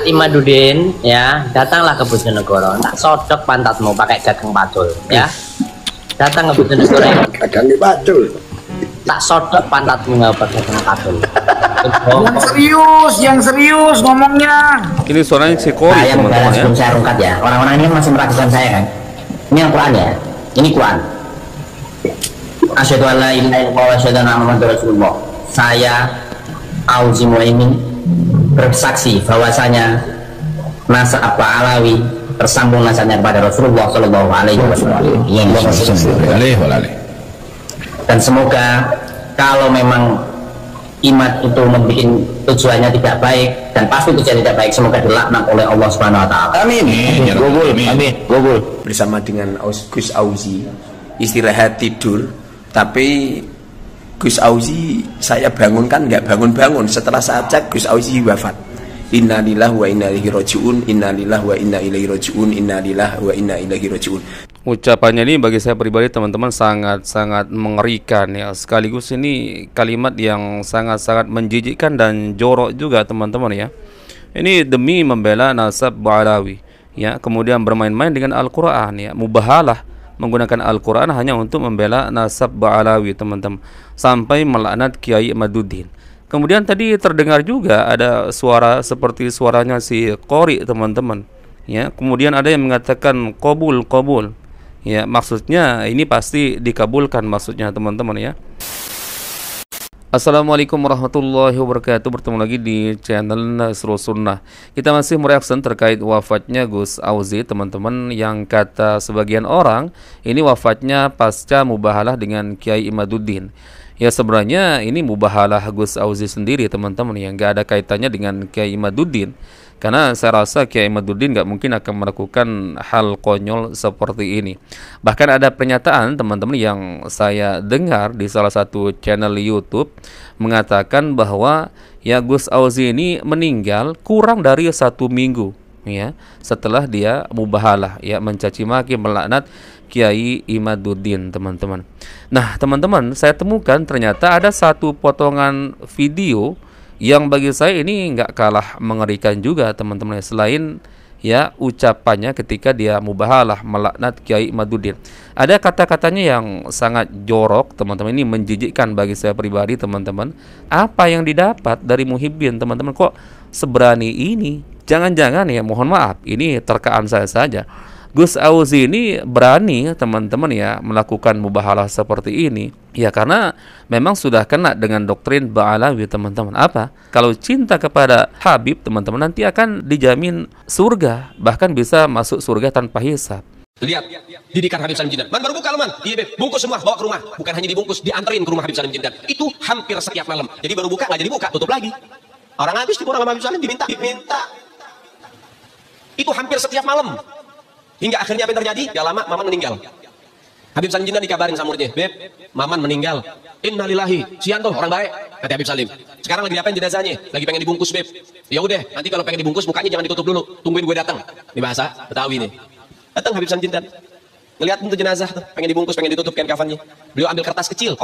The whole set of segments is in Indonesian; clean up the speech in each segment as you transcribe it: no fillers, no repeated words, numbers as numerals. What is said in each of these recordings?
Imadudin, ya, datanglah ke Bojonegoro. Tak sodok pantatmu pakai gagang pacul, ya. Datang ke Bojonegoro. Gagang pacul. Tak sodok pantatmu nggak pakai gagang pacul. Yang serius ngomongnya. Ini suaranya si Kori, teman-teman ya. Sebelum saya rungkat ya, orang-orang ini masih meragukan saya kan. Ini Al-Quran ya, ini Quran. Asyhadu an la ilaha illallah wa asyhadu anna Muhammadar Rasulullah. Saya Auzi Muaimin bersaksi bahwasanya nasab Alawi tersambung nasabnya kepada Rasulullah Shallallahu Alaihi Wasallam. Dan semoga kalau memang iman itu membuat tujuannya tidak baik dan pasti tujuannya tidak baik, semoga dilaknat oleh Allah Subhanahu Wa Taala. Amin. Amin. Bersama dengan Gus Auzi istirahat tidur, tapi Gus Auzi saya bangunkan nggak bangun-bangun. Setelah saya cek, Gus Auzi wafat. Innalillahi wa inna ilaihi rajiun, innalillahi wa inna ilaihi rajiun, innalillahi wa inna ilaihi rajiun. Ucapannya ini bagi saya pribadi teman-teman sangat-sangat mengerikan ya. Sekaligus ini kalimat yang sangat-sangat menjijikkan dan jorok juga teman-teman ya. Ini demi membela nasab Alawi ya, kemudian bermain-main dengan Al-Qur'an ya, mubahalah menggunakan Al-Quran hanya untuk membela nasab Alawi teman-teman, sampai melaknat Kiai Imaduddin. Kemudian tadi terdengar juga ada suara seperti suaranya si Qori teman-teman ya. Kemudian ada yang mengatakan qabul ya, maksudnya ini pasti dikabulkan maksudnya teman-teman ya. Assalamualaikum warahmatullahi wabarakatuh. Bertemu lagi di channel Nasrul Sunnah. Kita masih mereaction terkait wafatnya Gus Auzi teman-teman, yang kata sebagian orang ini wafatnya pasca mubahalah dengan Kiai Imaduddin. Ya sebenarnya ini mubahalah Gus Auzi sendiri teman-teman, yang gak ada kaitannya dengan Kiai Imaduddin. Karena saya rasa Kiai Imaduddin gak mungkin akan melakukan hal konyol seperti ini. Bahkan ada pernyataan teman-teman yang saya dengar di salah satu channel YouTube mengatakan bahwa ya Gus Auzi ini meninggal kurang dari 1 minggu ya setelah dia mubahalah ya, mencaci maki, melaknat Kiai Imaduddin teman-teman. Nah teman-teman, saya temukan ternyata ada satu potongan video yang bagi saya ini nggak kalah mengerikan juga teman-teman, selain ya ucapannya ketika dia mubahalah melaknat Kiai Imaduddin. Ada kata-katanya yang sangat jorok teman-teman, ini menjijikkan bagi saya pribadi teman-teman. Apa yang didapat dari Muhibbin teman-teman, kok seberani ini? Jangan-jangan ya, mohon maaf, ini terkaan saya saja, Gus Auzi ini berani teman-teman ya melakukan mubahalah seperti ini ya, karena memang sudah kena dengan doktrin Ba'alawi teman-teman. Apa? Kalau cinta kepada Habib teman-teman nanti akan dijamin surga, bahkan bisa masuk surga tanpa hisab. Lihat didikan Habib Salim Jindan. Man baru buka lo man. Iya beb, bungkus semua bawa ke rumah. Bukan hanya dibungkus, dianterin ke rumah Habib Salim Jindan. Itu hampir setiap malam. Jadi baru buka nggak jadi buka, tutup lagi. Orang habis tipu orang Habib Salim diminta. Itu hampir setiap malam. Hingga akhirnya apa yang terjadi? Gak lama Maman meninggal. Habib Salim Jindan dikabarin sama muridnya, beb, Maman meninggal. Innalillahi, sian tuh orang baik, kata Habib Salim. Sekarang lagi diapain jenazahnya? Lagi pengen dibungkus, beb. Ya udah, nanti kalau pengen dibungkus mukanya jangan ditutup dulu, tungguin gue datang. Di bahasa Betawi nih. Datang Habib Salim Jindan. Ngeliat itu jenazah tuh, pengen dibungkus, pengen ditutup kain kafannya. Beliau ambil kertas kecil,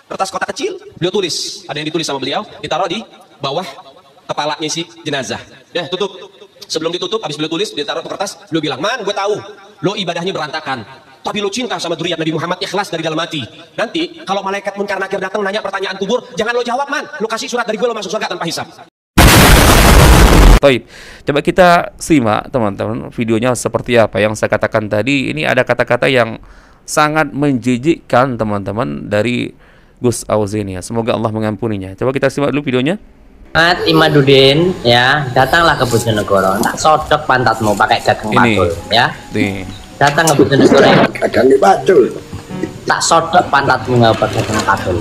kertas kotak kecil, beliau tulis. Ada yang ditulis sama beliau, ditaruh di bawah kepalanya si jenazah. Ya, tutup. Sebelum ditutup, habis beliau tulis, dia taruh kertas, beliau bilang, man, gue tahu, lo ibadahnya berantakan, tapi lo cinta sama dzurriyyat Nabi Muhammad, ikhlas dari dalam hati. Nanti, kalau malaikat munkar nakir datang nanya pertanyaan kubur, jangan lo jawab, man, lo kasih surat dari gue, lo masuk surga tanpa hisab. Baik, coba kita simak teman-teman videonya seperti apa yang saya katakan tadi. Ini ada kata-kata yang sangat menjijikkan teman-teman dari Gus Auzi ini ya. Semoga Allah mengampuninya. Coba kita simak dulu videonya. Imaduddin, ya, datanglah ke Bojonegoro. Tak sodok pantatmu pakai gagang pacul, ya. Datang ke Bojonegoro. Gagang pacul. Tak sodok pantatmu nggak pakai gagang pacul.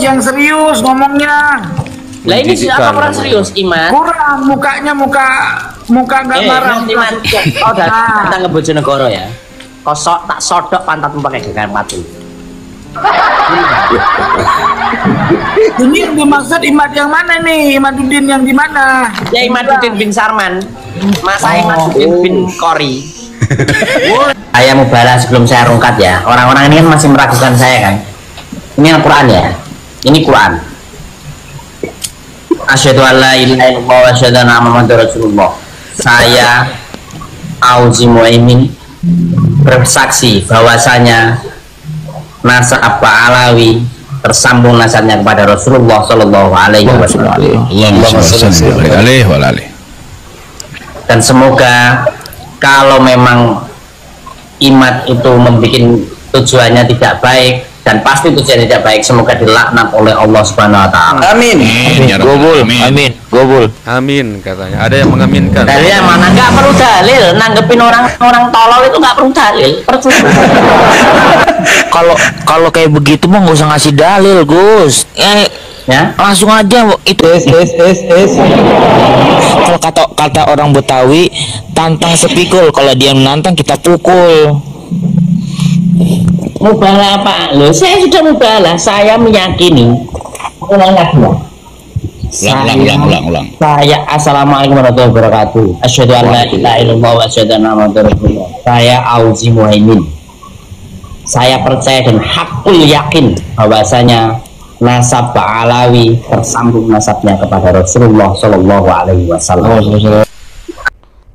Yang serius ngomongnya. Lah ini siapa kurang serius, Iman? Kurang, mukanya muka nggak marah. Iman. Oh, datang ke Bojonegoro ya. Kosok tak sodok pantatmu pakai gagang pacul. Ini yang dimaksud Imad yang mana nih? Imaduddin yang di mana? Ya Imaduddin bin Sarman. Masa Imaduddin bin Qori. Saya mau balas sebelum saya rungkat ya. Orang-orang ini kan masih meragukan saya kan. Ini Al-Quran ya. Ini Quran. Asyhadu an la ilaha illallah wa asyhadu anna Muhammadar Rasulullah. Saya Auzi Muaimin bersaksi bahwasanya nasab Alawi tersambung nasabnya kepada Rasulullah Shallallahu Alaihi Wasallam. Dan semoga kalau memang imat itu membuat tujuannya tidak baik, dan pasti tujuannya tidak baik, semoga dilaknat oleh Allah Subhanahu Wa Taala. Amin. Gobul. Amin. Gobul. Amin katanya. Ada yang mengaminkan. Dalil yang mana? Nggak perlu dalil. Nanggepin orang tolol itu nggak perlu dalil. Kalau kayak begitu mah nggak usah ngasih dalil, Gus. Ya, langsung aja itu. Kalau kata orang Betawi, tantang sepikul. Kalau dia menantang, kita pukul. Mubalah Pak, loh saya sudah mubalah, saya meyakini. Ulang. Saya assalamualaikum warahmatullahi wabarakatuh. Asyhadu an la ilaha illallah wa asyhadu anna Muhammadar Rasulullah. Saya Auzi Muaimin. Saya percaya dan hakul yakin bahwasanya nasab Alawi tersambung nasabnya kepada Rasulullah Shallallahu Alaihi Wasallam.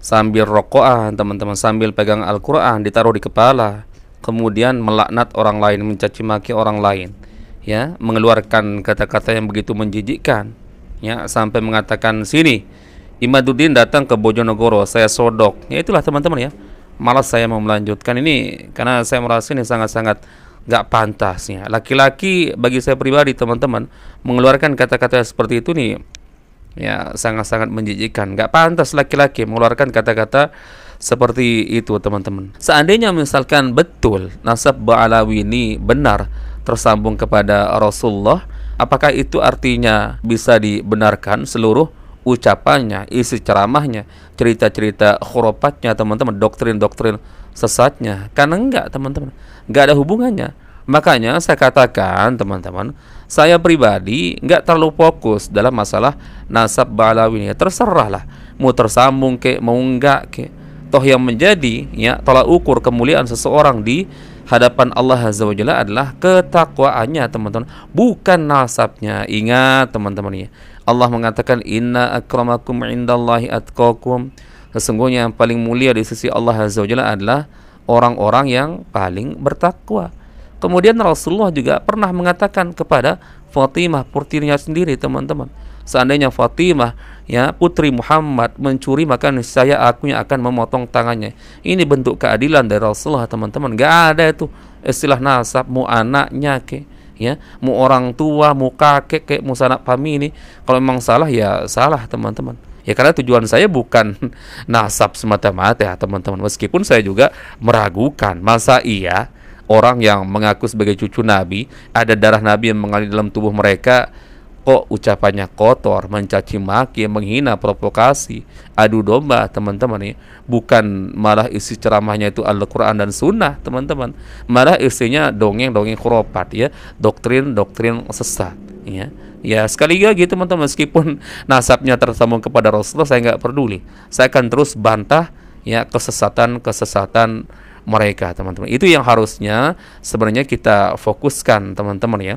Sambil rokokan teman-teman, sambil pegang Al-Quran ditaruh di kepala, kemudian melaknat orang lain, mencaci maki orang lain, ya, mengeluarkan kata-kata yang begitu menjijikkan, ya, sampai mengatakan sini Imaduddin datang ke Bojonegoro, saya sodok. Ya itulah teman-teman ya. Malas saya mau melanjutkan ini karena saya merasa ini sangat-sangat gak pantas ya. Laki-laki bagi saya pribadi teman-teman mengeluarkan kata-kata seperti itu nih, ya sangat-sangat menjijikkan. Gak pantas laki-laki mengeluarkan kata-kata seperti itu teman-teman. Seandainya misalkan betul nasab Alawi ini benar tersambung kepada Rasulullah, apakah itu artinya bisa dibenarkan seluruh ucapannya, isi ceramahnya, cerita-cerita khurafatnya teman-teman, doktrin-doktrin sesatnya? Karena enggak teman-teman, enggak ada hubungannya. Makanya saya katakan teman-teman, saya pribadi enggak terlalu fokus dalam masalah nasab Alawi ini. Terserahlah mau tersambung ke mau enggak ke. Toh yang menjadi ya tolak ukur kemuliaan seseorang di hadapan Allah Azza wa Jalla adalah ketakwaannya teman-teman, bukan nasabnya. Ingat teman-teman ya, Allah mengatakan inna akramakum indallahi atqakum. Sesungguhnya yang paling mulia di sisi Allah Azza wa Jalla adalah orang-orang yang paling bertakwa. Kemudian Rasulullah juga pernah mengatakan kepada Fatimah, putrinya sendiri teman-teman, seandainya Fatimah ya putri Muhammad mencuri, maka niscaya aku yang akan memotong tangannya. Ini bentuk keadilan dari Rasulullah teman-teman. Gak ada itu istilah nasab, mau anaknya ke ya, mau orang tua, mau kakek ke, mau sanak pami. Ini kalau memang salah ya salah teman-teman. Ya karena tujuan saya bukan nasab semata-mata ya teman-teman. Meskipun saya juga meragukan, masa iya orang yang mengaku sebagai cucu Nabi, ada darah Nabi yang mengalir dalam tubuh mereka, kok ucapannya kotor, mencaci maki, menghina, provokasi, adu domba teman-teman ya. Bukan malah isi ceramahnya itu Al-Quran dan Sunnah teman-teman, malah isinya dongeng-dongeng khurafat ya, doktrin-doktrin sesat ya. Ya sekali lagi teman-teman, meskipun nasabnya tersambung kepada Rasulullah, saya nggak peduli, saya akan terus bantah ya kesesatan-kesesatan mereka teman-teman. Itu yang harusnya sebenarnya kita fokuskan teman-teman ya.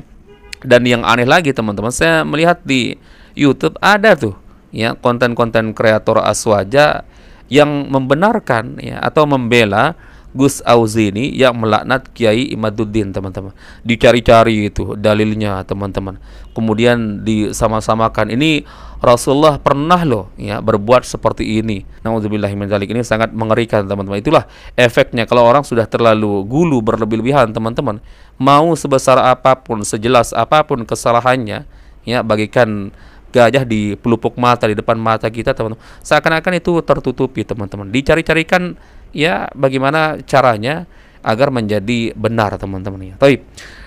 Dan yang aneh lagi teman-teman, saya melihat di YouTube ada tuh ya konten-konten kreator aswaja yang membenarkan ya atau membela Gus Auzi ini yang melaknat Kiai Imaduddin teman-teman. Dicari-cari itu dalilnya teman-teman, kemudian disama-samakan. Ini Rasulullah pernah loh ya berbuat seperti ini. Nauzubillahi min dzalik. Ini sangat mengerikan teman-teman. Itulah efeknya kalau orang sudah terlalu gulu berlebih-lebihan teman-teman. Mau sebesar apapun, sejelas apapun kesalahannya ya, bagikan gajah di pelupuk mata, di depan mata kita teman-teman, seakan-akan itu tertutupi teman-teman. Dicari-carikan ya bagaimana caranya agar menjadi benar teman-teman ya. Baik,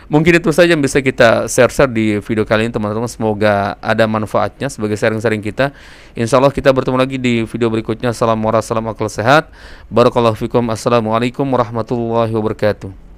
mungkin itu saja yang bisa kita share di video kali ini teman-teman. Semoga ada manfaatnya sebagai sharing-sharing kita. Insya Allah kita bertemu lagi di video berikutnya. Assalamualaikum warahmatullahi wabarakatuh. Barakallahu fikum. Assalamualaikum warahmatullahi wabarakatuh.